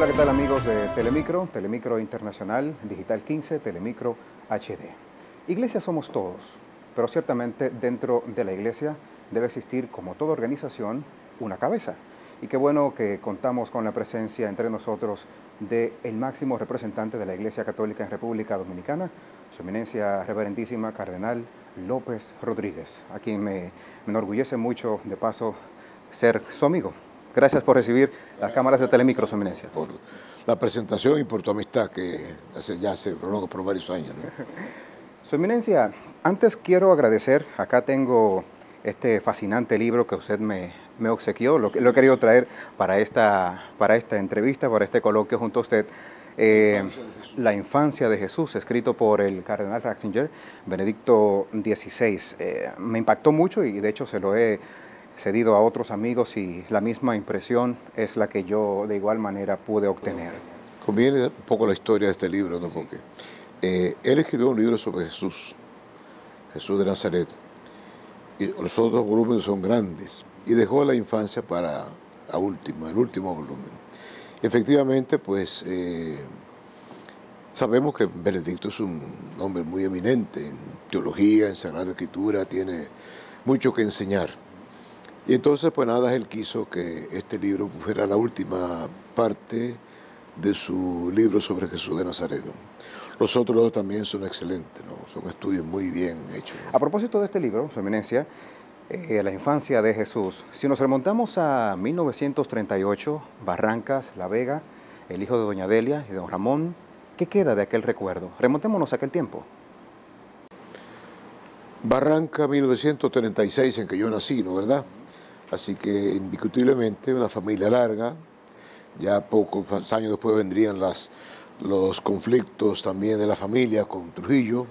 Hola, ¿qué tal amigos de Telemicro, Telemicro Internacional, Digital 15, Telemicro HD? Iglesia somos todos, pero ciertamente dentro de la iglesia debe existir, como toda organización, una cabeza. Y qué bueno que contamos con la presencia entre nosotros del máximo representante de la Iglesia Católica en República Dominicana, Su Eminencia Reverendísima Cardenal López Rodríguez, a quien me enorgullece mucho, de paso, ser su amigo. Gracias por recibir las cámaras de Telemicro, Su Eminencia. Por la presentación y por tu amistad que ya se prolonga por varios años, ¿no? Su Eminencia, antes quiero agradecer, acá tengo este fascinante libro que usted me obsequió, lo he querido traer para esta entrevista, para este coloquio junto a usted. La infancia de Jesús, escrito por el cardenal Ratzinger, Benedicto XVI. Me impactó mucho y de hecho se lo he cedido a otros amigos y la misma impresión es la que yo de igual manera pude obtener. Conviene un poco la historia de este libro, ¿no? Porque él escribió un libro sobre Jesús de Nazaret, y los otros volúmenes son grandes, y dejó la infancia para el último volumen. Efectivamente, pues sabemos que Benedicto es un hombre muy eminente en teología, en Sagrada Escritura, tiene mucho que enseñar. Y entonces, pues nada, él quiso que este libro fuera la última parte de su libro sobre Jesús de Nazaret, ¿no? Los otros dos también son excelentes, ¿no? Son estudios muy bien hechos, ¿no? A propósito de este libro, Su Eminencia, la infancia de Jesús, si nos remontamos a 1938, Barrancas, La Vega, el hijo de doña Delia y de don Ramón, ¿qué queda de aquel recuerdo? Remontémonos a aquel tiempo. Barranca, 1936, en que yo nací, ¿no? ¿Verdad? Así que indiscutiblemente una familia larga. Ya pocos años después vendrían los conflictos también de la familia con Trujillo,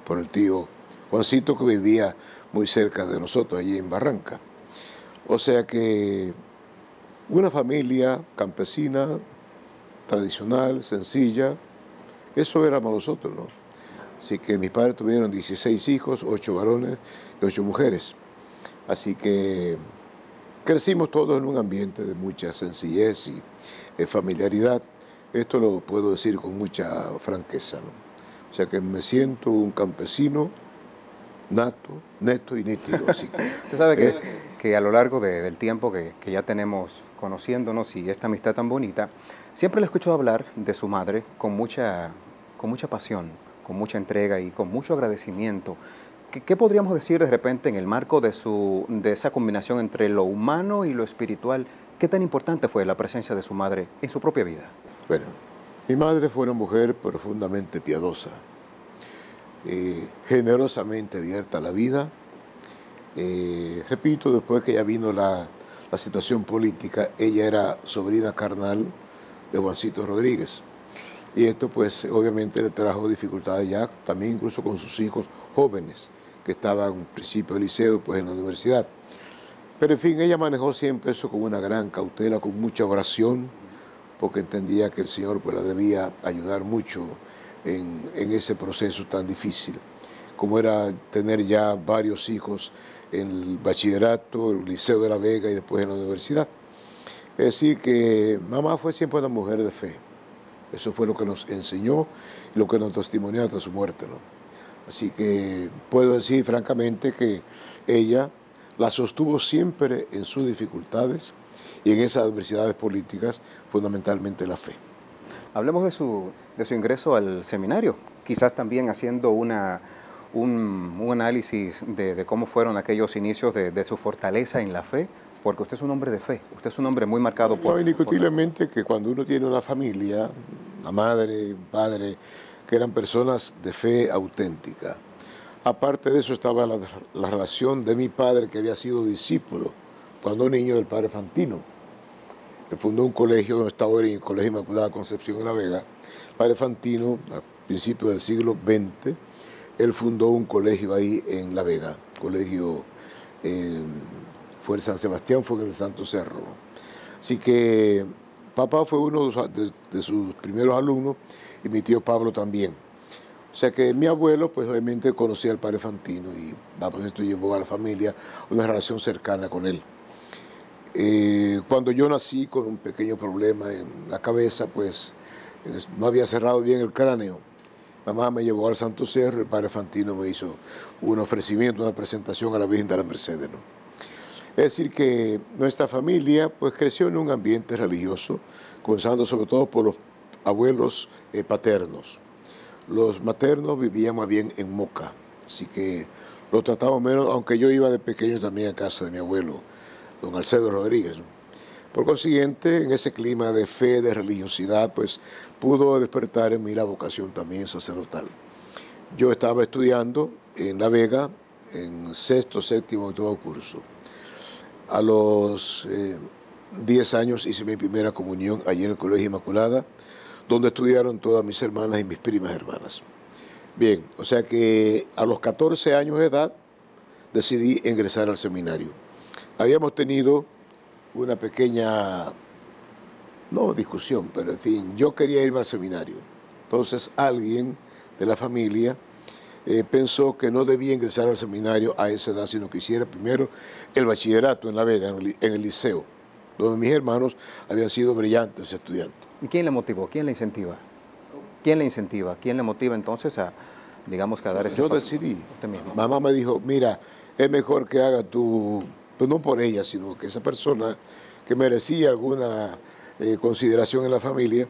por el tío Juancito, que vivía muy cerca de nosotros, allí en Barranca. O sea que una familia campesina, tradicional, sencilla, eso éramos nosotros, ¿no? Así que mis padres tuvieron 16 hijos, 8 varones y 8 mujeres. Así que crecimos todos en un ambiente de mucha sencillez y familiaridad. Esto lo puedo decir con mucha franqueza, ¿no? O sea que me siento un campesino nato, neto y nítido. Así que, usted sabe que a lo largo del tiempo que ya tenemos conociéndonos y esta amistad tan bonita, siempre le escucho hablar de su madre con mucha pasión, con mucha entrega y con mucho agradecimiento. ¿Qué podríamos decir de repente en el marco de esa combinación entre lo humano y lo espiritual? ¿Qué tan importante fue la presencia de su madre en su propia vida? Bueno, mi madre fue una mujer profundamente piadosa, generosamente abierta a la vida. Repito, después que ya vino la situación política, ella era sobrina carnal de Juancito Rodríguez. Y esto pues obviamente le trajo dificultades ya, también incluso con sus hijos jóvenes, que estaban en principio del liceo, pues en la universidad. Pero en fin, ella manejó siempre eso con una gran cautela, con mucha oración, porque entendía que el Señor pues la debía ayudar mucho en ese proceso tan difícil, como era tener ya varios hijos en el bachillerato, el Liceo de La Vega y después en la universidad. Es decir, que mamá fue siempre una mujer de fe. Eso fue lo que nos enseñó y lo que nos testimonió hasta su muerte, ¿no? Así que puedo decir francamente que ella la sostuvo siempre en sus dificultades y en esas adversidades políticas, fundamentalmente la fe. Hablemos de su ingreso al seminario, quizás también haciendo un análisis de cómo fueron aquellos inicios de su fortaleza en la fe, porque usted es un hombre de fe, usted es un hombre muy marcado por... No, indiscutiblemente que cuando uno tiene una familia, una madre, un padre, que eran personas de fe auténtica. Aparte de eso estaba la relación de mi padre, que había sido discípulo, cuando niño, del padre Fantino. Él fundó un colegio donde estaba hoy, el Colegio Inmaculada Concepción en La Vega. El padre Fantino, a principios del siglo XX, él fundó un colegio ahí en La Vega, colegio, fue el San Sebastián, fue en el Santo Cerro. Así que papá fue uno de sus primeros alumnos y mi tío Pablo también. O sea que mi abuelo, pues obviamente conocía al padre Fantino y esto llevó a la familia una relación cercana con él. Cuando yo nací con un pequeño problema en la cabeza, pues no había cerrado bien el cráneo. Mamá me llevó al Santo Cerro, el padre Fantino me hizo un ofrecimiento, una presentación a la Virgen de la Mercedes, ¿no? Es decir, que nuestra familia pues creció en un ambiente religioso, comenzando sobre todo por los abuelos paternos. Los maternos vivían más bien en Moca, así que lo tratamos menos, aunque yo iba de pequeño también a casa de mi abuelo, don Alcedo Rodríguez, ¿no? Por consiguiente, en ese clima de fe, de religiosidad, pues pudo despertar en mí la vocación también sacerdotal. Yo estaba estudiando en La Vega, en sexto, séptimo y todo curso. A los 10 años hice mi primera comunión allí en el Colegio Inmaculada, donde estudiaron todas mis hermanas y mis primas hermanas. Bien, o sea que a los 14 años de edad decidí ingresar al seminario. Habíamos tenido una pequeña, no discusión, pero en fin, yo quería irme al seminario. Entonces alguien de la familia pensó que no debía ingresar al seminario a esa edad, sino que hiciera primero el bachillerato en La Vega, en el liceo, donde mis hermanos habían sido brillantes estudiantes. ¿Y quién le motivó? ¿Quién le incentiva? ¿Quién le incentiva? ¿Quién le motiva entonces a, digamos, que a dar ese Yo paso? decidí. Usted mismo. Mamá me dijo, mira, es mejor que haga tu, pues no por ella, sino que esa persona que merecía alguna consideración en la familia,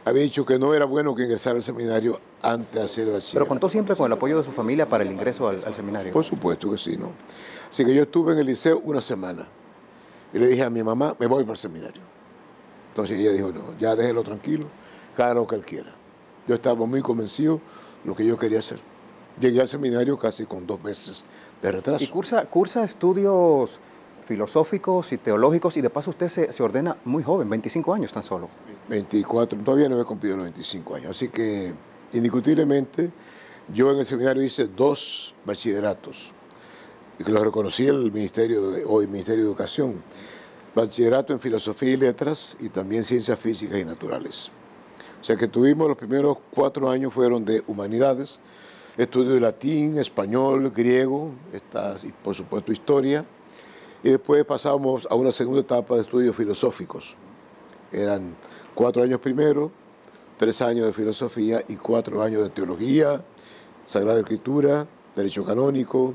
había dicho que no era bueno que ingresara al seminario antes de hacer el bachillerato. Pero contó siempre con el apoyo de su familia para el ingreso al seminario. Por supuesto que sí, ¿no? Así que yo estuve en el liceo una semana y le dije a mi mamá, me voy para el seminario. Entonces ella dijo, no, ya déjelo tranquilo, haga lo que él quiera. Yo estaba muy convencido de lo que yo quería hacer. Llegué al seminario casi con 2 meses de retraso. Y cursa estudios filosóficos y teológicos, y de paso usted se ordena muy joven, 25 años tan solo. 24, todavía no he cumplido los 25 años. Así que, indiscutiblemente, yo en el seminario hice 2 bachilleratos, y que los reconocí el Ministerio de Educación. Bachillerato en Filosofía y Letras y también Ciencias Físicas y Naturales. O sea que tuvimos los primeros 4 años fueron de Humanidades, estudio de latín, español, griego, y por supuesto historia, y después pasamos a una segunda etapa de estudios filosóficos. Eran 4 años primero, 3 años de filosofía y 4 años de teología, Sagrada Escritura, Derecho Canónico,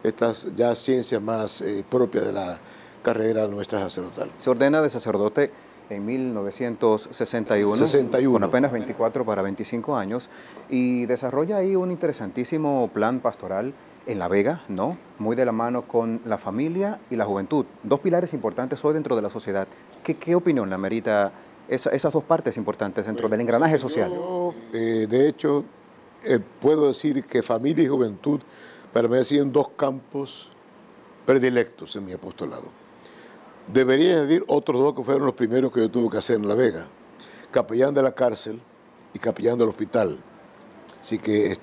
estas ya ciencias más propias de la carrera nuestra sacerdotal. Se ordena de sacerdote en 1961, 61. Con apenas 24 para 25 años, y desarrolla ahí un interesantísimo plan pastoral en La Vega, ¿no? Muy de la mano con la familia y la juventud, 2 pilares importantes hoy dentro de la sociedad. ¿Qué opinión le amerita esas 2 partes importantes dentro del engranaje social? Yo, de hecho, puedo decir que familia y juventud para mí han sido 2 campos predilectos en mi apostolado. Debería añadir otros 2 que fueron los primeros que yo tuve que hacer en La Vega, capellán de la cárcel y capellán del hospital. Así que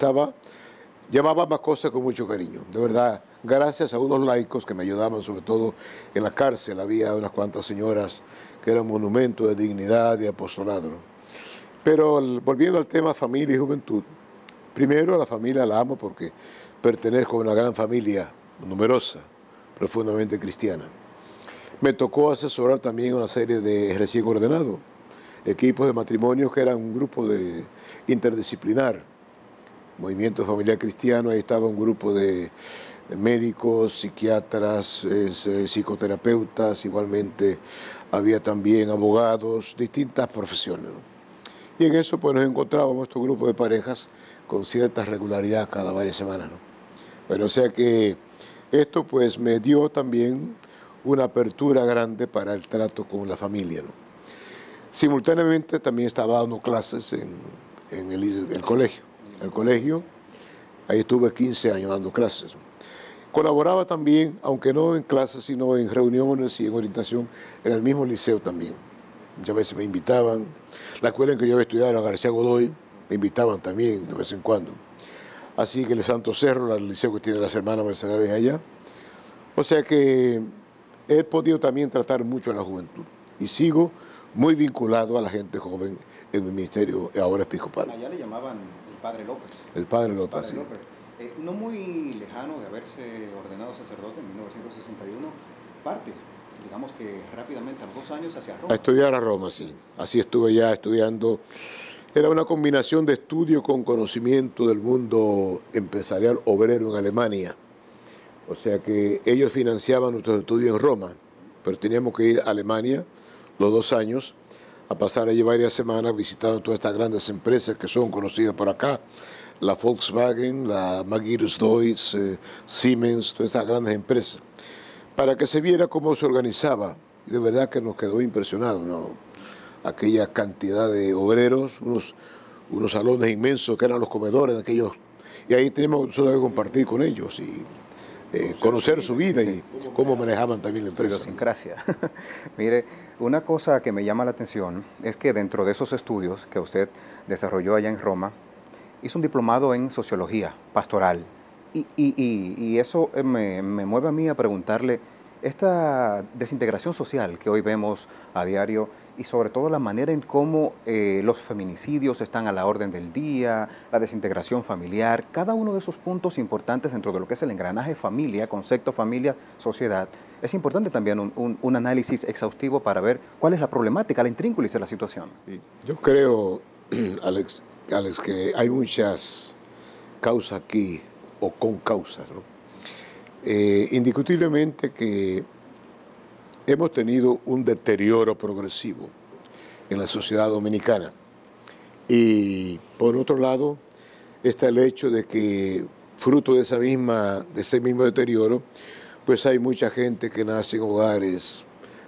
llevaba más cosas con mucho cariño. De verdad, gracias a unos laicos que me ayudaban, sobre todo en la cárcel, había unas cuantas señoras que eran monumentos de dignidad y apostolado, ¿no? Pero volviendo al tema familia y juventud, primero a la familia la amo porque pertenezco a una gran familia numerosa, profundamente cristiana. Me tocó asesorar también una serie de recién ordenados, equipos de matrimonios que eran un grupo interdisciplinar, Movimiento Familiar Cristiano. Ahí estaba un grupo de médicos, psiquiatras, psicoterapeutas, igualmente había también abogados, distintas profesiones, ¿no? Y en eso pues nos encontrábamos estos grupos de parejas con cierta regularidad cada varias semanas, ¿no? Bueno, o sea que esto pues me dio también una apertura grande para el trato con la familia, ¿no? Simultáneamente también estaba dando clases en el colegio. En el colegio, ahí estuve 15 años dando clases. Colaboraba también, aunque no en clases, sino en reuniones y en orientación, en el mismo liceo también. Muchas veces me invitaban. La escuela en que yo había estudiado, la García Godoy, me invitaban también de vez en cuando. Así que el Santo Cerro, el liceo que tiene las hermanas Mercedes allá. O sea que he podido también tratar mucho a la juventud. Y sigo muy vinculado a la gente joven en mi ministerio ahora episcopal. Allá le llamaban el Padre López. El Padre López, sí. López. No muy lejano de haberse ordenado sacerdote en 1961, parte digamos que rápidamente, a los 2 años, hacia A Roma. estudiar a Roma, sí. Así estuve ya estudiando. Era una combinación de estudio con conocimiento del mundo empresarial obrero en Alemania. O sea que ellos financiaban nuestros estudios en Roma, pero teníamos que ir a Alemania los 2 años a pasar allí varias semanas visitando todas estas grandes empresas que son conocidas por acá, la Volkswagen, la Magirus Deutz, Siemens, todas estas grandes empresas, para que se viera cómo se organizaba. Y de verdad que nos quedó impresionado, ¿no? Aquella cantidad de obreros, unos salones inmensos que eran los comedores de aquellos, y ahí teníamos nosotros que compartir con ellos y conocer su vida y cómo manejaban también la empresa. Idiosincrasia. Mire, una cosa que me llama la atención es que dentro de esos estudios que usted desarrolló allá en Roma, hizo un diplomado en sociología pastoral. Y eso me mueve a mí a preguntarle, esta desintegración social que hoy vemos a diario y sobre todo la manera en cómo los feminicidios están a la orden del día, la desintegración familiar, cada uno de esos puntos importantes dentro de lo que es el engranaje familia, concepto familia, sociedad, es importante también un análisis exhaustivo para ver cuál es la problemática, la intrínculis de la situación. Yo creo, Alex, que hay muchas causas aquí, o con causas, ¿no? Indiscutiblemente que hemos tenido un deterioro progresivo en la sociedad dominicana. Y por otro lado, está el hecho de que fruto de ese mismo deterioro, pues hay mucha gente que nace en hogares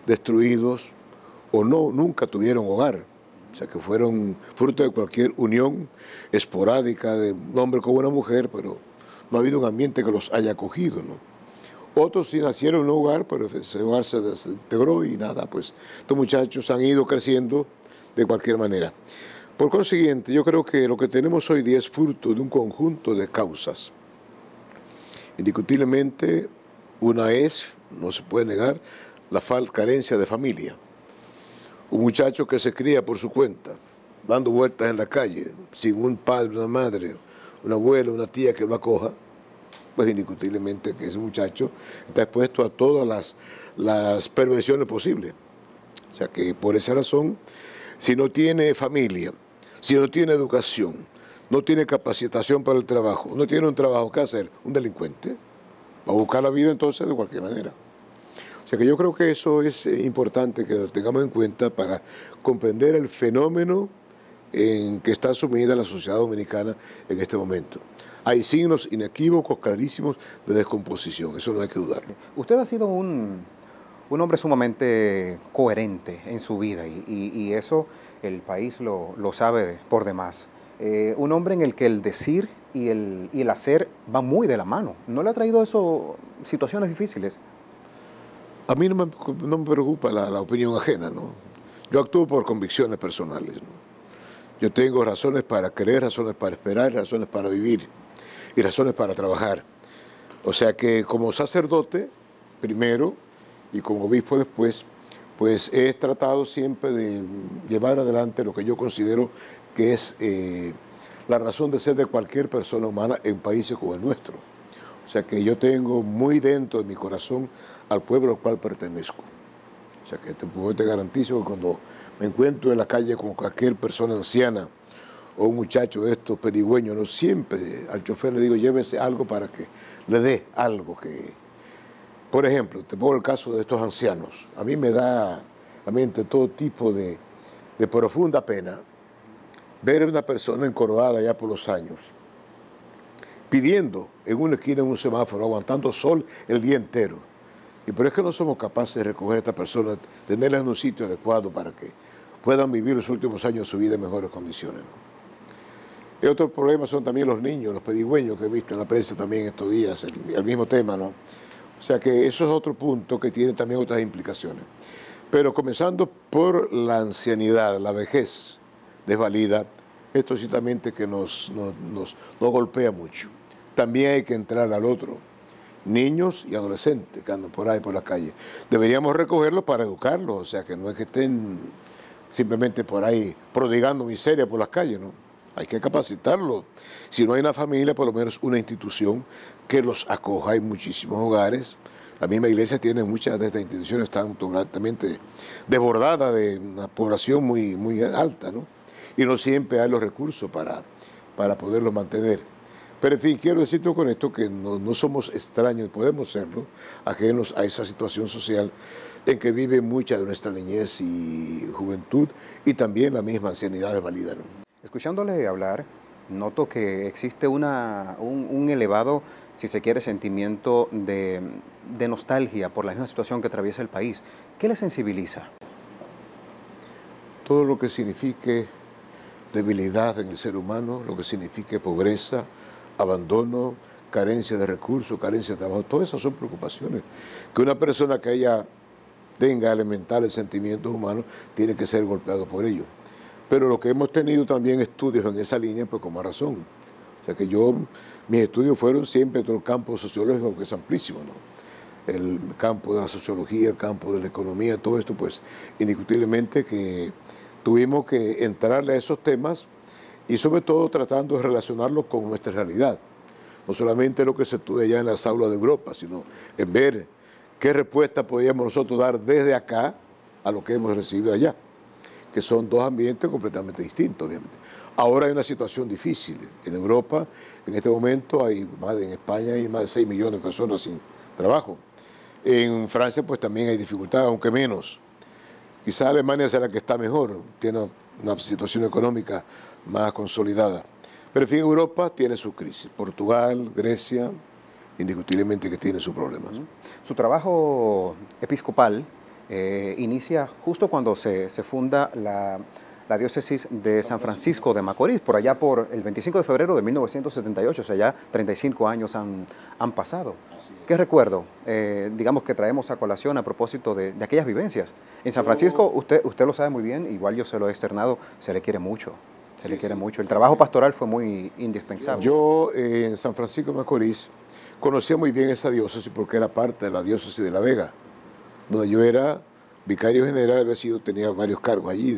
destruidos o nunca tuvieron hogar. O sea, que fueron fruto de cualquier unión esporádica de un hombre con una mujer, pero no ha habido un ambiente que los haya acogido, ¿no? Otros sí nacieron en un hogar, pero ese hogar se desintegró y nada, pues estos muchachos han ido creciendo de cualquier manera. Por consiguiente, yo creo que lo que tenemos hoy día es fruto de un conjunto de causas. Indiscutiblemente, una es, no se puede negar, la carencia de familia. Un muchacho que se cría por su cuenta, dando vueltas en la calle, sin un padre, una madre, una abuela, una tía que lo acoja, pues indiscutiblemente que ese muchacho está expuesto a todas las perversiones posibles. O sea que por esa razón, si no tiene familia, si no tiene educación, no tiene capacitación para el trabajo, no tiene un trabajo que hacer, un delincuente, va a buscar la vida entonces de cualquier manera. O sea que yo creo que eso es importante que lo tengamos en cuenta para comprender el fenómeno en que está sumida la sociedad dominicana en este momento. Hay signos inequívocos, clarísimos de descomposición, eso no hay que dudarlo. Usted ha sido un hombre sumamente coherente en su vida y eso el país lo sabe por demás. Un hombre en el que el decir y el hacer van muy de la mano. ¿No le ha traído eso situaciones difíciles? A mí no me preocupa la opinión ajena, ¿no? Yo actúo por convicciones personales, ¿no? Yo tengo razones para creer, razones para esperar, razones para vivir y razones para trabajar. O sea que como sacerdote, primero, y como obispo después, pues he tratado siempre de llevar adelante lo que yo considero que es la razón de ser de cualquier persona humana en países como el nuestro. O sea que yo tengo muy dentro de mi corazón al pueblo al cual pertenezco. O sea que te garantizo que cuando me encuentro en la calle con cualquier persona anciana o un muchacho de estos pedigüeños, no siempre al chofer le digo, llévese algo para que le dé algo que... Por ejemplo, te pongo el caso de estos ancianos. A mí me da realmente todo tipo de profunda pena ver a una persona encorvada ya por los años, pidiendo en una esquina, en un semáforo, aguantando sol el día entero. Y pero es que no somos capaces de recoger a esta persona, tenerla en un sitio adecuado para que puedan vivir los últimos años de su vida en mejores condiciones, ¿no? Y otro problema son también los niños, los pedigüeños que he visto en la prensa también estos días, el mismo tema, ¿no? O sea que eso es otro punto que tiene también otras implicaciones. Pero comenzando por la ancianidad, la vejez desvalida, esto ciertamente que nos golpea mucho. También hay que entrar al otro, niños y adolescentes que andan por ahí por la calle. Deberíamos recogerlos para educarlos, o sea que no es que estén simplemente por ahí prodigando miseria por las calles, ¿no? Hay que capacitarlos. Si no hay una familia, por lo menos una institución que los acoja. Hay muchísimos hogares La misma iglesia tiene muchas de estas instituciones, están totalmente desbordadas de una población muy alta, ¿no? Y no siempre hay los recursos para poderlos mantener. Pero en fin, quiero decirte con esto que no somos extraños, podemos serlo, ajenos a esa situación social en que vive mucha de nuestra niñez y juventud y también la misma ancianidad de valida, ¿no? Escuchándole hablar, noto que existe un elevado, si se quiere, sentimiento de nostalgia por la misma situación que atraviesa el país. ¿Qué le sensibiliza? Todo lo que signifique debilidad en el ser humano, lo que signifique pobreza, abandono, carencia de recursos, carencia de trabajo, todas esas son preocupaciones. Que una persona que tenga elementales sentimientos humanos tiene que ser golpeado por ello. Pero lo que hemos tenido también estudios en esa línea, pues con más razón. O sea que mis estudios fueron siempre en todo el campo sociológico, que es amplísimo, ¿no? El campo de la sociología, el campo de la economía, todo esto, pues indiscutiblemente que tuvimos que entrarle a esos temas y sobre todo tratando de relacionarlos con nuestra realidad. No solamente lo que se estudia ya en las aulas de Europa, sino en ver qué respuesta podíamos nosotros dar desde acá a lo que hemos recibido allá, que son dos ambientes completamente distintos, obviamente. Ahora hay una situación difícil. En Europa, en este momento, en España hay más de 6 millones de personas sin trabajo. En Francia, pues también hay dificultades, aunque menos. Quizá Alemania sea la que está mejor, tiene una situación económica más consolidada. Pero en fin, Europa tiene su crisis. Portugal, Grecia, indiscutiblemente que tiene sus problemas. Su trabajo episcopal inicia justo cuando se funda la diócesis de San Francisco de Macorís, por allá por el 25 de febrero de 1978, o sea, ya 35 años han pasado. ¿Qué recuerdo, digamos, que traemos a colación a propósito de aquellas vivencias? En San Francisco, usted lo sabe muy bien, igual yo se lo he externado, se le quiere mucho. Se le quiere mucho. El trabajo pastoral fue muy indispensable. Yo en San Francisco de Macorís conocía muy bien esa diócesis porque era parte de la diócesis de La Vega, donde yo era vicario general, tenía varios cargos allí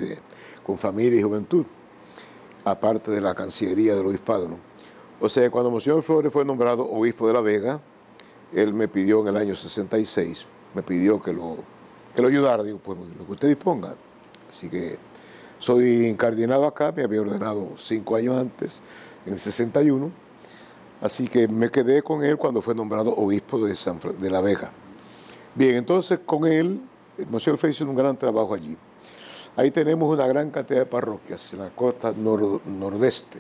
con familia y juventud, aparte de la cancillería del obispado, ¿no? O sea, cuando Monseñor Flores fue nombrado obispo de La Vega, él me pidió en el año 66, me pidió que lo ayudara, digo, pues lo que usted disponga. Así que soy incardinado acá, me había ordenado 5 años antes, en el 61, así que me quedé con él cuando fue nombrado obispo de La Vega. Bien, entonces con él, Monseñor Flores hizo un gran trabajo allí. Ahí tenemos una gran cantidad de parroquias en la costa nordeste,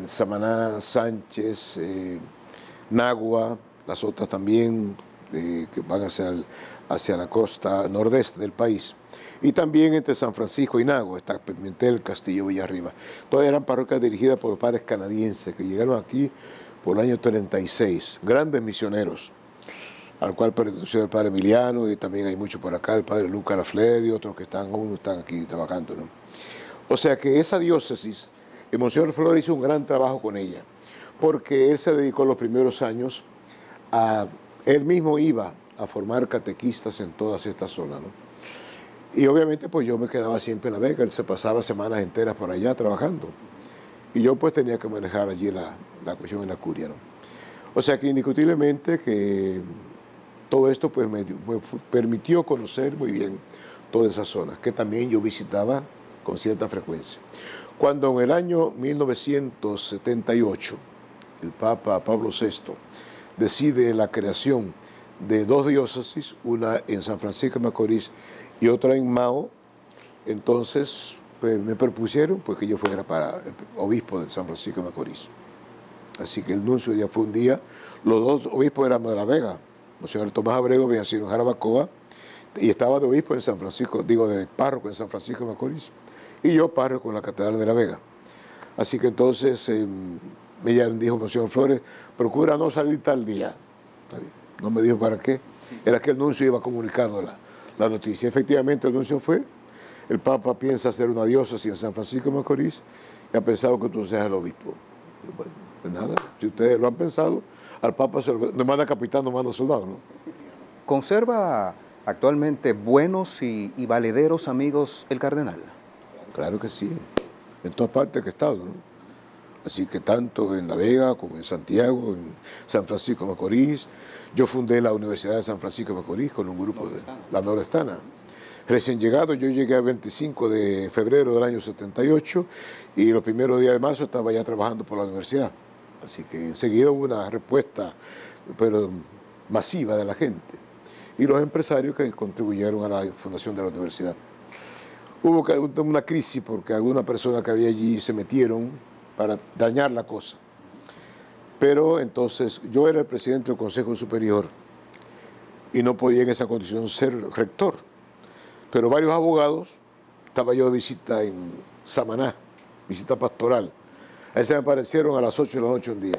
Samaná, Sánchez, Nagua, las otras también que van hacia la costa nordeste del país. Y también entre San Francisco y Nagua está Pimentel, Castillo, Villarriba. Todas eran parroquias dirigidas por padres canadienses que llegaron aquí por el año 36, grandes misioneros, al cual perteneció el padre Emiliano, y también hay muchos por acá, el padre Lucas Lafleur y otros que aún están aquí trabajando, ¿no? O sea que esa diócesis, el Monseñor Flores hizo un gran trabajo con ella, porque él se dedicó los primeros años él mismo iba a formar catequistas en todas estas zonas, ¿no? Y obviamente pues yo me quedaba siempre en La Vega, él se pasaba semanas enteras por allá trabajando. Y yo pues tenía que manejar allí la cuestión en la curia, ¿no? O sea que indiscutiblemente que todo esto pues me permitió conocer muy bien todas esas zonas, que también yo visitaba con cierta frecuencia. Cuando en el año 1978 el Papa Pablo VI decide la creación de 2 diócesis, una en San Francisco de Macorís y otra en Mao, entonces pues, me propusieron pues, que yo fuera para el obispo de San Francisco de Macorís. Así que el nuncio ya fue un día, los 2 obispos éramos de La Vega, Monseñor Tomás Abrego, Villancino Jarabacoa, y estaba de obispo en San Francisco, de párroco en San Francisco de Macorís, y yo párroco en la Catedral de La Vega. Así que entonces me dijo Monseñor Flores, procura no salir tal día. ¿Está bien? No me dijo para qué, era que el nuncio iba comunicando la noticia. Efectivamente el nuncio fue, el Papa piensa hacer una diócesis en San Francisco de Macorís y ha pensado que tú seas el obispo. Bueno, pues nada, si ustedes lo han pensado, al Papa no manda capitán, no manda soldado, ¿no? ¿Conserva actualmente buenos y valederos amigos el cardenal? Claro que sí, en todas partes que he estado, ¿no? Así que tanto en La Vega como en Santiago, en San Francisco de Macorís. Yo fundé la Universidad de San Francisco de Macorís con un grupo de la Nordestana. Recién llegado, yo llegué el 25 de febrero del año 78 y los primeros días de marzo estaba ya trabajando por la universidad. Así que enseguida hubo una respuesta pero masiva de la gente y los empresarios que contribuyeron a la fundación de la universidad. Hubo una crisis porque algunas personas que había allí se metieron para dañar la cosa. Pero entonces yo era el presidente del Consejo Superior y no podía en esa condición ser rector. Pero varios abogados, estaba yo de visita en Samaná, visita pastoral. Ahí se me aparecieron a las 8 de la noche un día.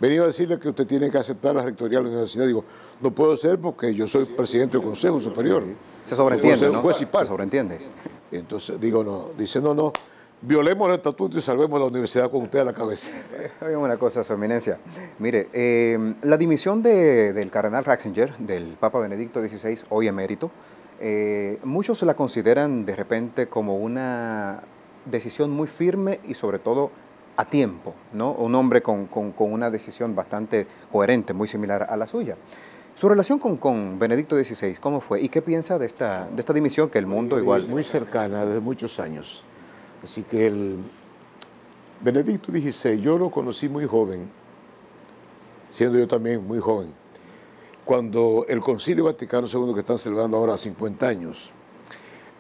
Venía a decirle que usted tiene que aceptar la rectoría de la universidad. Digo, no puedo ser porque yo soy presidente del Consejo Superior. Se sobreentiende, ¿no? Se sobreentiende. Entonces digo, no. Dice, no, violemos el estatuto y salvemos la universidad con usted a la cabeza. Oigan una cosa, Su Eminencia. Mire, la dimisión del cardenal Ratzinger, del Papa Benedicto XVI, hoy emérito, muchos la consideran de repente como una decisión muy firme y sobre todo a tiempo, ¿no? Un hombre con una decisión bastante coherente, muy similar a la suya. Su relación con Benedicto XVI, ¿cómo fue? ¿Y qué piensa de esta dimisión que el mundo igual? Muy cercana, desde muchos años. Así que el Benedicto XVI, yo lo conocí muy joven, siendo yo también muy joven, cuando el Concilio Vaticano II, que están celebrando ahora 50 años,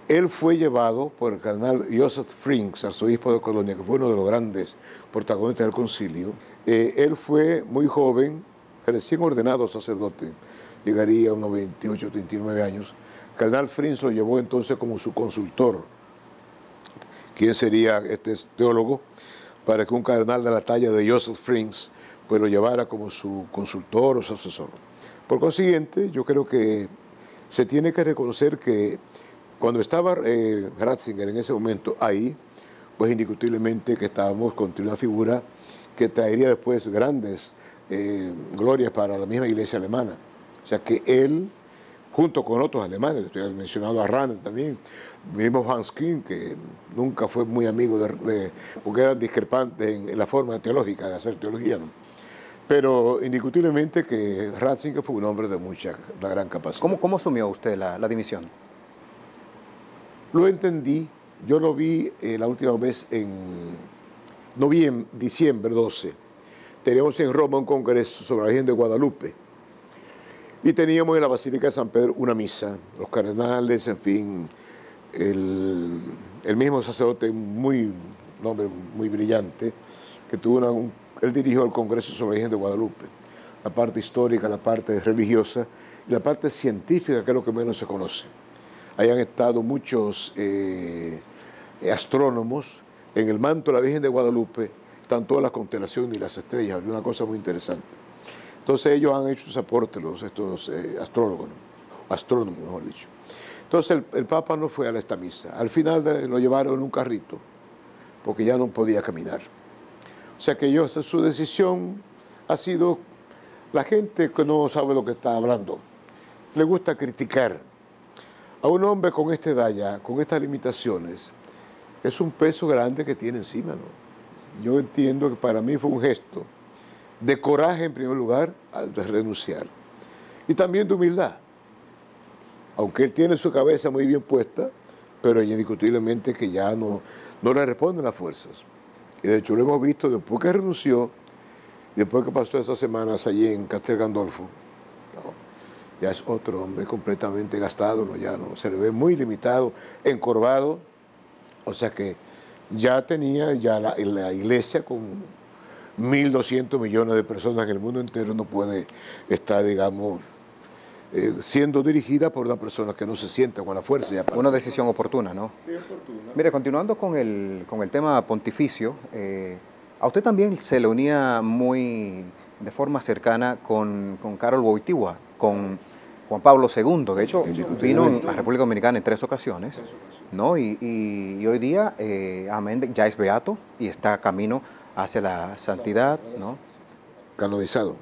él fue llevado por el cardenal Joseph Frings, arzobispo de Colonia, que fue uno de los grandes protagonistas del concilio. Él fue muy joven, recién ordenado sacerdote, llegaría a unos 28, 39 años. El cardenal Frings lo llevó entonces como su consultor. ¿Quién sería este teólogo? Para que un cardenal de la talla de Joseph Frings pues lo llevara como su consultor o su asesor. Por consiguiente, yo creo que se tiene que reconocer que cuando estaba Ratzinger en ese momento ahí, pues indiscutiblemente que estábamos contra una figura que traería después grandes glorias para la misma iglesia alemana. O sea que él, junto con otros alemanes, estoy mencionado a Rahner también, mismo Hans Küng, que nunca fue muy amigo porque eran discrepantes en la forma teológica de hacer teología, ¿no? Pero indiscutiblemente que Ratzinger fue un hombre de la gran capacidad. ¿Cómo asumió usted la dimisión? Lo entendí, yo lo vi la última vez en diciembre 12. Teníamos en Roma un congreso sobre la Virgen de Guadalupe y teníamos en la Basílica de San Pedro una misa, los cardenales, en fin, el mismo sacerdote, un hombre muy brillante, que él dirigió el congreso sobre la Virgen de Guadalupe, la parte histórica, la parte religiosa y la parte científica, que es lo que menos se conoce. Ahí han estado muchos astrónomos. En el manto de la Virgen de Guadalupe están todas las constelaciones y las estrellas, una cosa muy interesante. Entonces ellos han hecho sus aportes, estos astrónomos, mejor dicho. Entonces el Papa no fue a esta misa. Al final lo llevaron en un carrito, porque ya no podía caminar. O sea que su decisión ha sido, la gente que no sabe lo que está hablando, le gusta criticar. A un hombre con esta edad ya, con estas limitaciones, es un peso grande que tiene encima, ¿no? Yo entiendo que para mí fue un gesto de coraje en primer lugar, de renunciar, y también de humildad. Aunque él tiene su cabeza muy bien puesta, pero indiscutiblemente que ya no le responden las fuerzas. Y de hecho lo hemos visto después que renunció, después que pasó esas semanas allí en Castel Gandolfo, ¿no? Ya es otro hombre completamente gastado, ¿no? Ya no, se le ve muy limitado, encorvado, o sea que ya tenía la iglesia con 1.200 millones de personas en el mundo entero, no puede estar, digamos, siendo dirigida por una persona que no se sienta con la fuerza. Ya una decisión oportuna, ¿no? Sí, oportuna. Mire, continuando con el tema pontificio, a usted también se le unía de forma cercana con Karol Wojtyła, con Juan Pablo II. De hecho, vino a la República Dominicana en 3 ocasiones, ¿no? Y hoy día, ya es beato y está camino hacia la santidad, ¿no? Canonizado.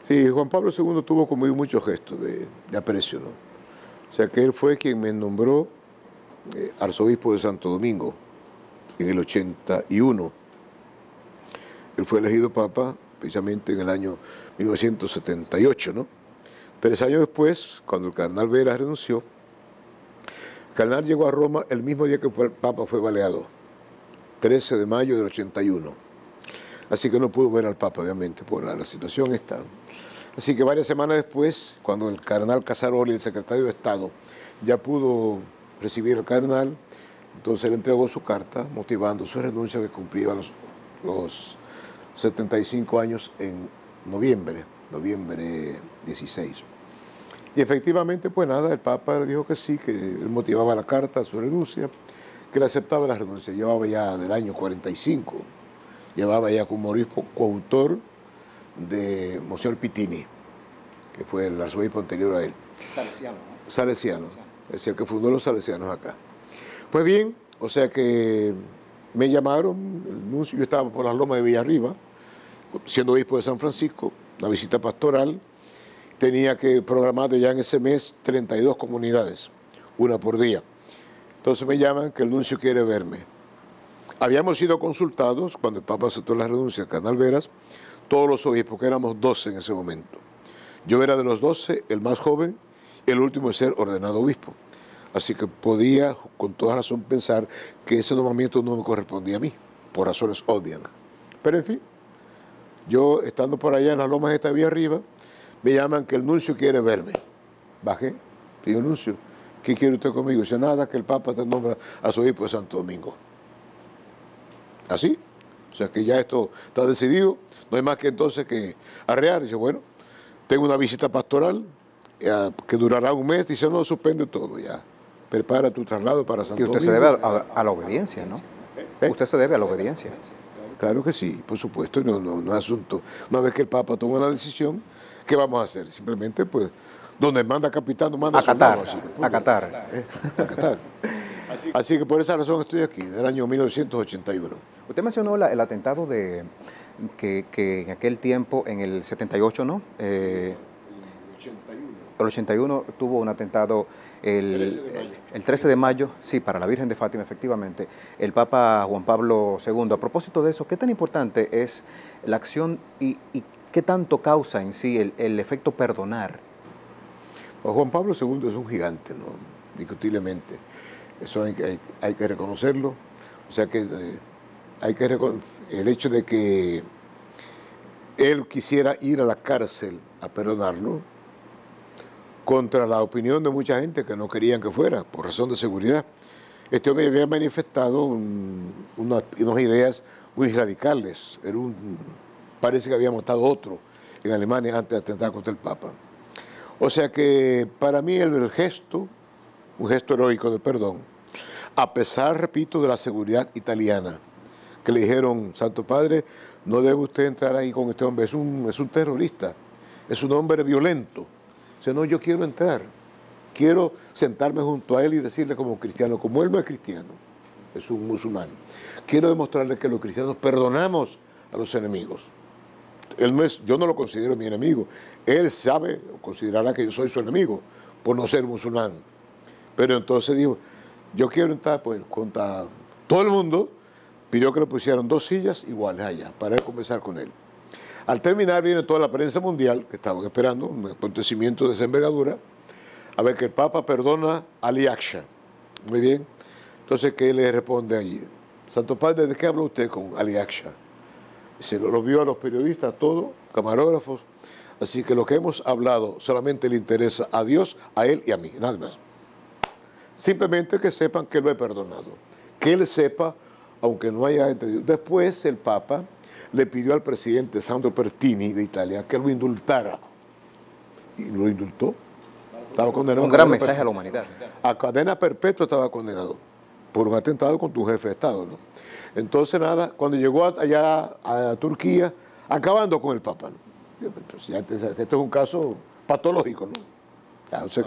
Sí, Juan Pablo II tuvo conmigo muchos gestos de aprecio, ¿no? O sea que él fue quien me nombró arzobispo de Santo Domingo en el 81. Él fue elegido papa precisamente en el año 1978, ¿no? 3 años después, cuando el cardenal Vera renunció, el cardenal llegó a Roma el mismo día que el papa fue baleado, 13 de mayo del 81. Así que no pudo ver al papa, obviamente, por la situación esta. Así que varias semanas después, cuando el cardenal Casaroli, el secretario de Estado, ya pudo recibir al cardenal, entonces él entregó su carta motivando su renuncia que cumplía los 75 años en noviembre 16. Y efectivamente, pues nada, el Papa le dijo que sí, que él motivaba la carta, su renuncia, que él aceptaba la renuncia. Llevaba ya del año 45, llevaba ya como obispo coautor de Monseñor Pitini, que fue el arzobispo anterior a él. Salesiano, ¿no? Salesiano, es decir, el que fundó los salesianos acá. Pues bien, o sea que me llamaron, el nuncio, yo estaba por las lomas de Villarriba, siendo obispo de San Francisco, una visita pastoral, tenía que programar ya en ese mes 32 comunidades, una por día. Entonces me llaman que el nuncio quiere verme. Habíamos sido consultados, cuando el Papa aceptó la renuncia al cardenal Veras, todos los obispos, que éramos 12 en ese momento. Yo era de los 12, el más joven, el último en ser ordenado obispo. Así que podía, con toda razón, pensar que ese nombramiento no me correspondía a mí, por razones obvias. Pero en fin, yo estando por allá en las lomas de esta vía arriba, me llaman que el nuncio quiere verme. Bajé, digo, nuncio, ¿qué quiere usted conmigo? Dice, nada, que el Papa te nombra a su obispo de Santo Domingo. Así, o sea que ya esto está decidido, no hay más que entonces que arrear. Dice, bueno, tengo una visita pastoral que durará un mes. Dice, no, suspende todo ya. Prepara tu traslado para Santo Domingo. Y usted se debe a la obediencia, ¿no? Usted se debe a la obediencia. Claro que sí, por supuesto, no es asunto. Una vez que el Papa toma una decisión, ¿qué vamos a hacer? Simplemente, pues, donde manda capitán, no manda soldado. Acatar. Acatar. Así que por esa razón estoy aquí, del año 1981. Usted mencionó el atentado que en aquel tiempo, en el 78, ¿no? El 81 tuvo un atentado el 13 de mayo, sí, para la Virgen de Fátima, efectivamente, el Papa Juan Pablo II. A propósito de eso, ¿qué tan importante es la acción y qué tanto causa en sí el efecto perdonar? Juan Pablo II es un gigante, ¿no? Indiscutiblemente. Eso hay que reconocerlo. O sea que el hecho de que él quisiera ir a la cárcel a perdonarlo, contra la opinión de mucha gente que no querían que fuera, por razón de seguridad. Este hombre había manifestado unas ideas muy radicales. Parece que había matado otro en Alemania antes de atentar contra el Papa. O sea que para mí un gesto heroico de perdón, a pesar, repito, de la seguridad italiana, que le dijeron, Santo Padre, no debe usted entrar ahí con este hombre, es un terrorista, es un hombre violento. Dice, no, yo quiero entrar, quiero sentarme junto a él y decirle como cristiano, como él no es cristiano, es un musulmán, quiero demostrarle que los cristianos perdonamos a los enemigos. Yo no lo considero mi enemigo, él sabe o considerará que yo soy su enemigo por no ser musulmán. Pero entonces dijo, yo quiero entrar, pues contra todo el mundo, pidió que le pusieran 2 sillas iguales allá para conversar con él. Al terminar viene toda la prensa mundial, que estaban esperando, un acontecimiento de esa envergadura, a ver que el Papa perdona a Ali Aksha. Muy bien. Entonces, ¿qué le responde allí? Santo Padre, ¿de qué habla usted con Ali Aksha? Se lo vio a los periodistas, a todos, camarógrafos. Así que lo que hemos hablado solamente le interesa a Dios, a él y a mí, nada más. Simplemente que sepan que lo he perdonado. Que él sepa, aunque no haya entendido. Después el Papa le pidió al presidente Sandro Pertini de Italia que lo indultara. Y lo indultó. Estaba condenado. Un gran mensaje a la humanidad. A cadena perpetua estaba condenado por un atentado contra un jefe de Estado, ¿no? Entonces, nada, cuando llegó allá a Turquía, acabando con el Papa, ¿no? Entonces, esto es un caso patológico, ¿no? O sea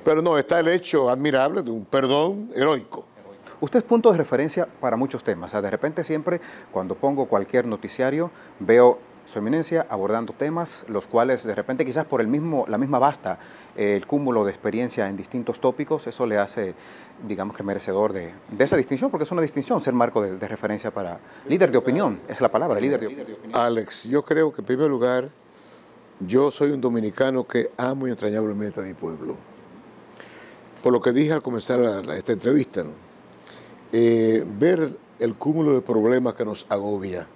pero no, está el hecho admirable de un perdón heroico. Usted es punto de referencia para muchos temas. O sea, de repente siempre, cuando pongo cualquier noticiario, veo su eminencia, abordando temas los cuales de repente quizás por la misma basta, el cúmulo de experiencia en distintos tópicos, eso le hace, digamos que merecedor de esa distinción, porque es una distinción ser marco de referencia para líder de opinión, es la palabra, líder de opinión. Alex, yo creo que en primer lugar, yo soy un dominicano que amo entrañablemente a mi pueblo. Por lo que dije al comenzar esta entrevista, ¿no? Ver el cúmulo de problemas que nos agobia,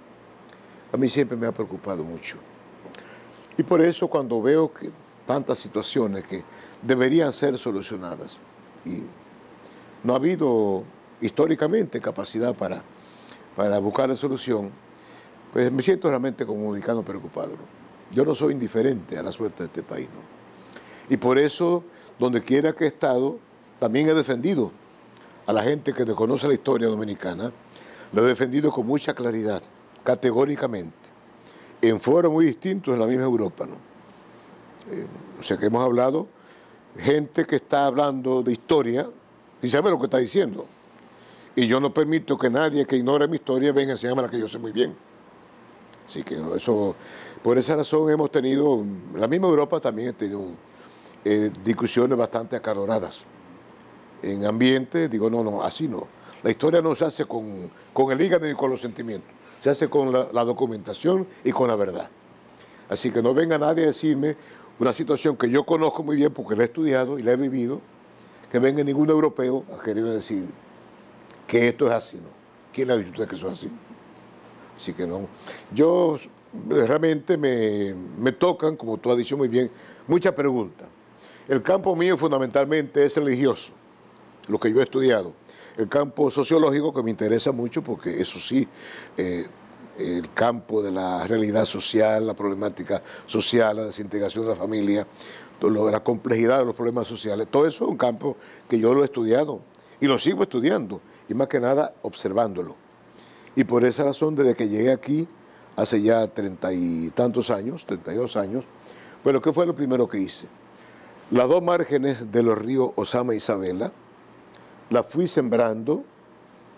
a mí siempre me ha preocupado mucho. Y por eso cuando veo que tantas situaciones que deberían ser solucionadas y no ha habido históricamente capacidad para buscar la solución, pues me siento realmente como dominicano preocupado, ¿no? Yo no soy indiferente a la suerte de este país, ¿no? Y por eso, donde quiera que he estado, también he defendido a la gente que desconoce la historia dominicana, lo he defendido con mucha claridad, categóricamente, en foros muy distintos en la misma Europa, ¿no? O sea que hemos hablado, gente que está hablando de historia y sabe lo que está diciendo. Y yo no permito que nadie que ignore mi historia venga a enseñarme la que yo sé muy bien. Así que no, eso, por esa razón hemos tenido, la misma Europa también ha tenido discusiones bastante acaloradas. En ambiente, digo, no, así no. La historia no se hace con el hígado ni con los sentimientos, se hace con la documentación y con la verdad. Así que no venga nadie a decirme una situación que yo conozco muy bien porque la he estudiado y la he vivido, que venga ningún europeo a querer decir que esto es así, ¿no? ¿Quién le ha dicho a usted que eso es así? Así que no. Yo realmente me tocan, como tú has dicho muy bien, muchas preguntas. El campo mío fundamentalmente es religioso, lo que yo he estudiado. El campo sociológico que me interesa mucho porque eso sí, el campo de la realidad social, la problemática social, la desintegración de la familia, la complejidad de los problemas sociales, todo eso es un campo que yo lo he estudiado y lo sigo estudiando y más que nada observándolo. Y por esa razón, desde que llegué aquí, hace ya 30 y tantos años, 32 años, bueno, ¿qué fue lo primero que hice? Las dos márgenes de los ríos Ozama e Isabela, las fui sembrando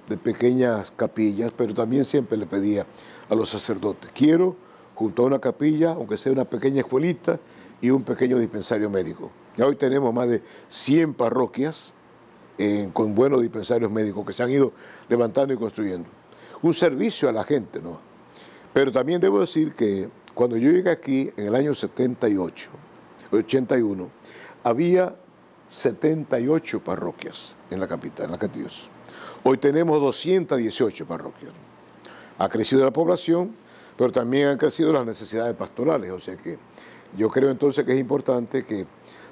de pequeñas capillas, pero también siempre le pedía a los sacerdotes, quiero junto a una capilla, aunque sea una pequeña escuelita y un pequeño dispensario médico. Ya hoy tenemos más de 100 parroquias con buenos dispensarios médicos que se han ido levantando y construyendo. Un servicio a la gente, ¿no? Pero también debo decir que cuando yo llegué aquí en el año 78, 81, había 78 parroquias en la capital, en la Catios. Hoy tenemos 218 parroquias. Ha crecido la población, pero también han crecido las necesidades pastorales. O sea que yo creo entonces que es importante que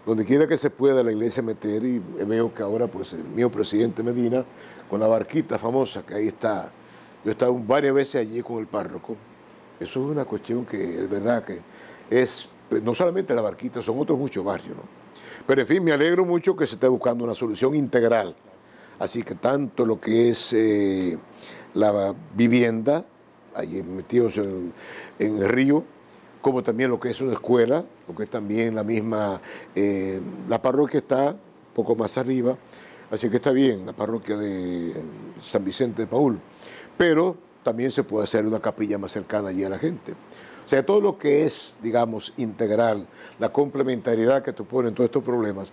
donde quiera que se pueda la iglesia meter, y veo que ahora pues el mío presidente Medina, con la barquita famosa que ahí está, yo he estado varias veces allí con el párroco. Eso es una cuestión que es verdad que es, no solamente la barquita, son otros muchos barrios, ¿no? Pero en fin, me alegro mucho que se esté buscando una solución integral. Así que tanto lo que es la vivienda, ahí metidos en el río, como también lo que es una escuela, lo que es también la misma, la parroquia está un poco más arriba, así que está bien, la parroquia de San Vicente de Paúl, pero también se puede hacer una capilla más cercana allí a la gente. O sea, todo lo que es, digamos, integral, la complementariedad que te ponen todos estos problemas,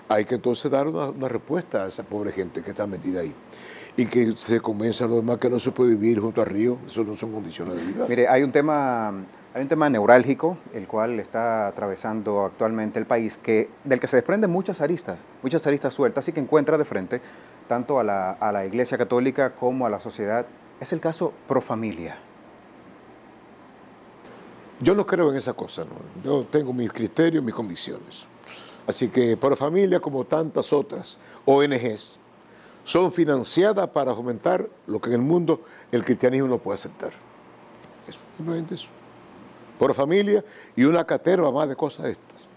hay que entonces dar una respuesta a esa pobre gente que está metida ahí. Y que se convenza a los demás que no se puede vivir junto al río, eso no son condiciones de vida. Mire, hay un tema neurálgico, el cual está atravesando actualmente el país, del que se desprenden muchas aristas sueltas y que encuentra de frente tanto a la Iglesia Católica como a la sociedad. Es el caso Profamilia. Yo no creo en esa cosa, ¿no? Yo tengo mis criterios, mis convicciones. Así que Profamilia, como tantas otras ONGs, son financiadas para fomentar lo que en el mundo el cristianismo no puede aceptar. Eso, simplemente eso. Profamilia y una caterva más de cosas estas.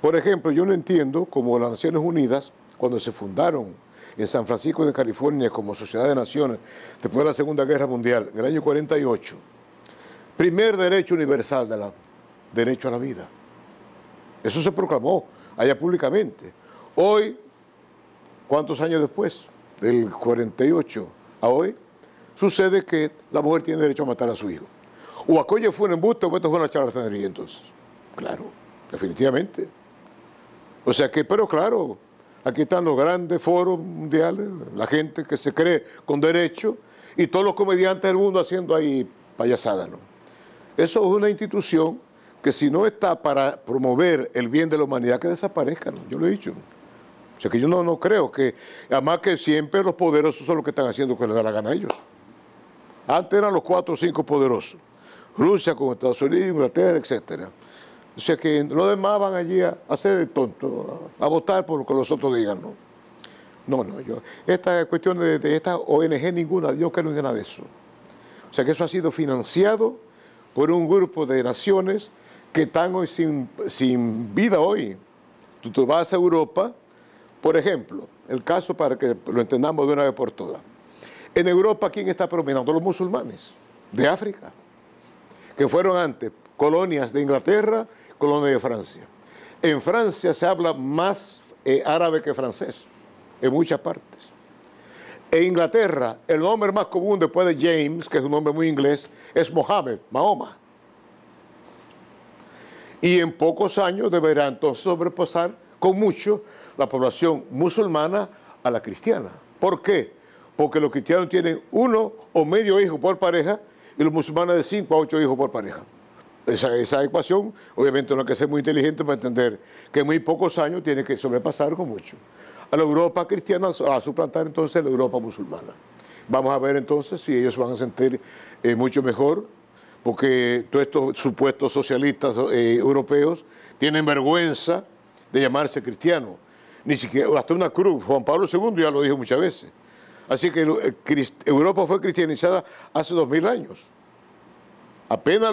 Por ejemplo, yo no entiendo cómo las Naciones Unidas, cuando se fundaron en San Francisco de California como Sociedad de Naciones, después de la Segunda Guerra Mundial, en el año 48, primer derecho universal del derecho a la vida. Eso se proclamó allá públicamente. Hoy, ¿cuántos años después? Del 48 a hoy, sucede que la mujer tiene derecho a matar a su hijo. O aquello fue un embuste o esto fue una charlatanería entonces. Claro, definitivamente. O sea que, pero claro, aquí están los grandes foros mundiales, la gente que se cree con derecho y todos los comediantes del mundo haciendo ahí payasadas, ¿no? Eso es una institución que si no está para promover el bien de la humanidad, que desaparezca, ¿no? Yo lo he dicho. O sea que yo no creo que, además que siempre los poderosos son los que están haciendo lo que les da la gana a ellos. Antes eran los 4 o 5 poderosos, Rusia con Estados Unidos, Inglaterra, etcétera. O sea que los demás van allí a hacer de tonto, a votar por lo que los otros digan, ¿no? No, esta cuestión de esta ONG ninguna, yo creo en nada de eso. O sea que eso ha sido financiado por un grupo de naciones que están hoy sin vida hoy. Tú vas a Europa, por ejemplo, el caso para que lo entendamos de una vez por todas. En Europa, ¿quién está predominando? Los musulmanes de África, que fueron antes colonias de Inglaterra, colonias de Francia. En Francia se habla más árabe que francés, en muchas partes. En Inglaterra, el nombre más común después de James, que es un nombre muy inglés, es Mohammed, Mahoma. Y en pocos años deberá entonces sobrepasar con mucho la población musulmana a la cristiana. ¿Por qué? Porque los cristianos tienen 1 o medio hijo por pareja y los musulmanes de 5 a 8 hijos por pareja. Esa ecuación, obviamente no hay que ser muy inteligente para entender que en muy pocos años tiene que sobrepasar con mucho. A la Europa cristiana a suplantar entonces la Europa musulmana. Vamos a ver entonces si ellos van a sentir mucho mejor, porque todos estos supuestos socialistas europeos tienen vergüenza de llamarse cristianos. Ni siquiera, hasta una cruz, Juan Pablo II ya lo dijo muchas veces. Así que Europa fue cristianizada hace 2000 años. Apenas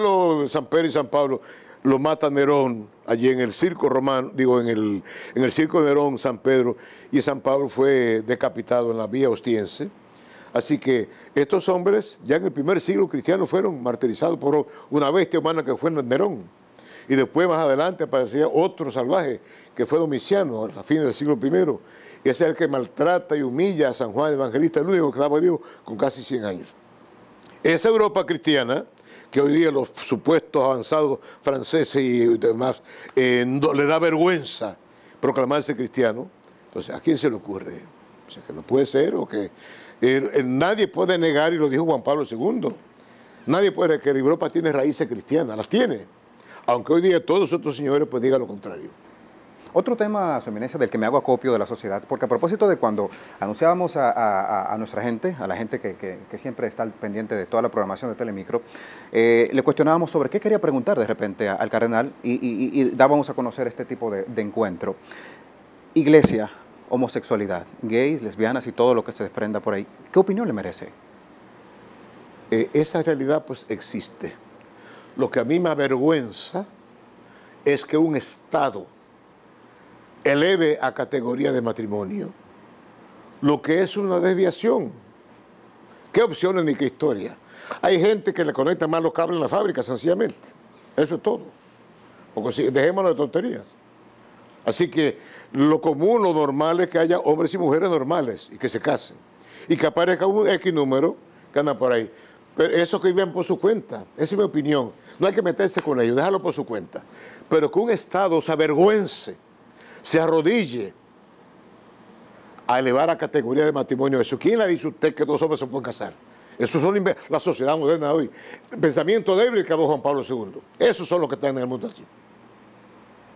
San Pedro y San Pablo lo mata Nerón allí en el circo romano, en el circo de Nerón, San Pedro, y San Pablo fue decapitado en la vía Ostiense. Así que estos hombres ya en el primer siglo cristiano fueron martirizados por una bestia humana que fue Nerón. Y después más adelante aparecía otro salvaje que fue Domiciano a fines del siglo I. Y ese es el que maltrata y humilla a San Juan Evangelista, el único que estaba vivo con casi 100 años. Esa Europa cristiana, que hoy día los supuestos avanzados franceses y demás le da vergüenza proclamarse cristiano, entonces ¿a quién se le ocurre? O sea, que no puede ser, o que nadie puede negar, y lo dijo Juan Pablo II, nadie puede negar que Europa tiene raíces cristianas, las tiene, aunque hoy día todos los otros señores pues digan lo contrario. Otro tema, Su Eminencia, del que me hago acopio de la sociedad, porque a propósito de cuando anunciábamos a nuestra gente, a la gente que siempre está al pendiente de toda la programación de Telemicro, le cuestionábamos sobre qué quería preguntar de repente al cardenal y dábamos a conocer este tipo de encuentro. Iglesia, homosexualidad, gays, lesbianas y todo lo que se desprenda por ahí, ¿qué opinión le merece? Esa realidad pues existe. Lo que a mí me avergüenza es que un Estado eleve a categoría de matrimonio lo que es una desviación. ¿Qué opciones ni qué historia? Hay gente que le conecta más los cables en la fábrica, sencillamente. Eso es todo. Dejémonos de tonterías. Así que lo común, lo normal es que haya hombres y mujeres normales y que se casen. Y que aparezca un X número que anda por ahí. Pero eso que viven por su cuenta, esa es mi opinión. No hay que meterse con ellos, déjalo por su cuenta. Pero que un Estado se avergüence, se arrodille a elevar a categoría de matrimonio eso. ¿Quién le dice a usted que 2 hombres se pueden casar? Eso son la sociedad moderna de hoy. El pensamiento débil que habló Juan Pablo II. Esos son los que están en el mundo así.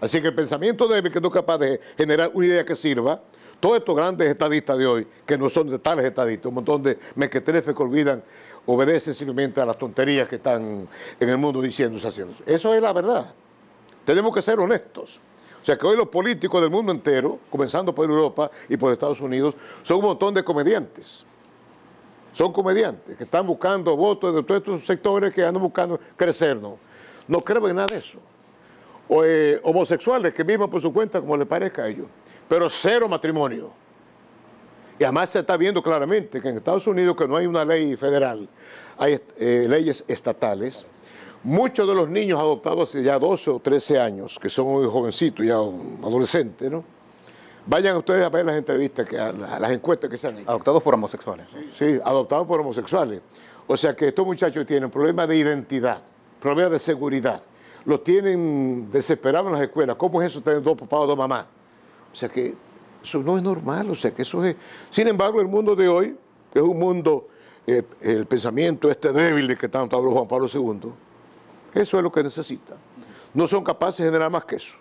Así que el pensamiento débil que no es capaz de generar una idea que sirva, todos estos grandes estadistas de hoy, que no son de tales estadistas, un montón de mequetrefes que olvidan, obedecen simplemente a las tonterías que están en el mundo diciendo y haciendo. Eso es la verdad. Tenemos que ser honestos. O sea que hoy los políticos del mundo entero, comenzando por Europa y por Estados Unidos, son un montón de comediantes. Son comediantes que están buscando votos de todos estos sectores que andan buscando crecer, ¿no? No creo en nada de eso. O, homosexuales que vivan por su cuenta como les parezca a ellos, pero 0 matrimonio. Y además se está viendo claramente que en Estados Unidos, que no hay una ley federal, hay leyes estatales. Muchos de los niños adoptados hace ya 12 o 13 años, que son muy jovencitos, ya adolescentes, ¿no? Vayan ustedes a ver las entrevistas, las encuestas que se han hecho. Adoptados por homosexuales. Sí, adoptados por homosexuales. O sea que estos muchachos tienen problemas de identidad. problemas de seguridad, los tienen desesperados en las escuelas. ¿Cómo es eso tener dos papás o dos mamás? O sea que eso no es normal, o sea que eso es... Sin embargo, el mundo de hoy es un mundo, el pensamiento este débil de que tanto habló Juan Pablo II, eso es lo que necesita. No son capaces de generar más que eso.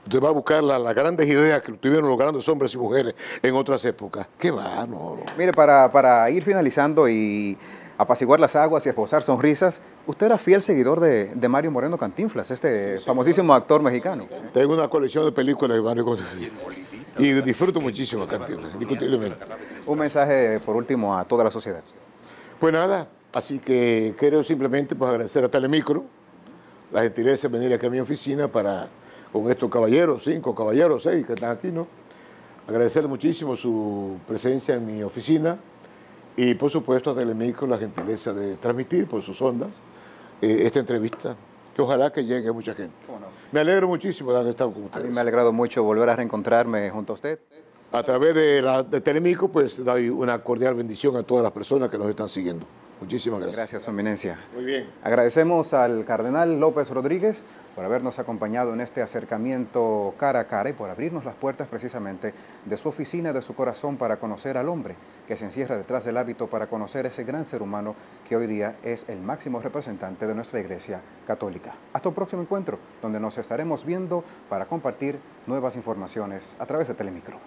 Usted va a buscar las grandes ideas que tuvieron los grandes hombres y mujeres en otras épocas. ¿Qué va? No. Mire, para ir finalizando y apaciguar las aguas y esbozar sonrisas, usted era fiel seguidor de Mario Moreno Cantinflas, este famosísimo actor mexicano. Tengo una colección de películas de Mario Cantinflas y disfruto muchísimo a Cantinflas, indiscutiblemente. Un mensaje, por último, a toda la sociedad. Pues nada, así que quiero simplemente pues, agradecer a Telemicro la gentileza de venir aquí a mi oficina para, con estos caballeros, 5 caballeros, 6 que están aquí, ¿no? Agradecerle muchísimo su presencia en mi oficina y, por supuesto, a Telemicro la gentileza de transmitir por sus ondas esta entrevista, que ojalá que llegue a mucha gente. ¿Cómo no? Me alegro muchísimo de haber estado con ustedes. A mí me ha alegrado mucho volver a reencontrarme junto a usted. A través de Telemicro, pues, doy una cordial bendición a todas las personas que nos están siguiendo. Muchísimas gracias. Gracias, Su Eminencia. Muy bien. Agradecemos al cardenal López Rodríguez por habernos acompañado en este acercamiento cara a cara y por abrirnos las puertas precisamente de su oficina, de su corazón, para conocer al hombre que se encierra detrás del hábito, para conocer ese gran ser humano que hoy día es el máximo representante de nuestra Iglesia Católica. Hasta un próximo encuentro, donde nos estaremos viendo para compartir nuevas informaciones a través de Telemicro.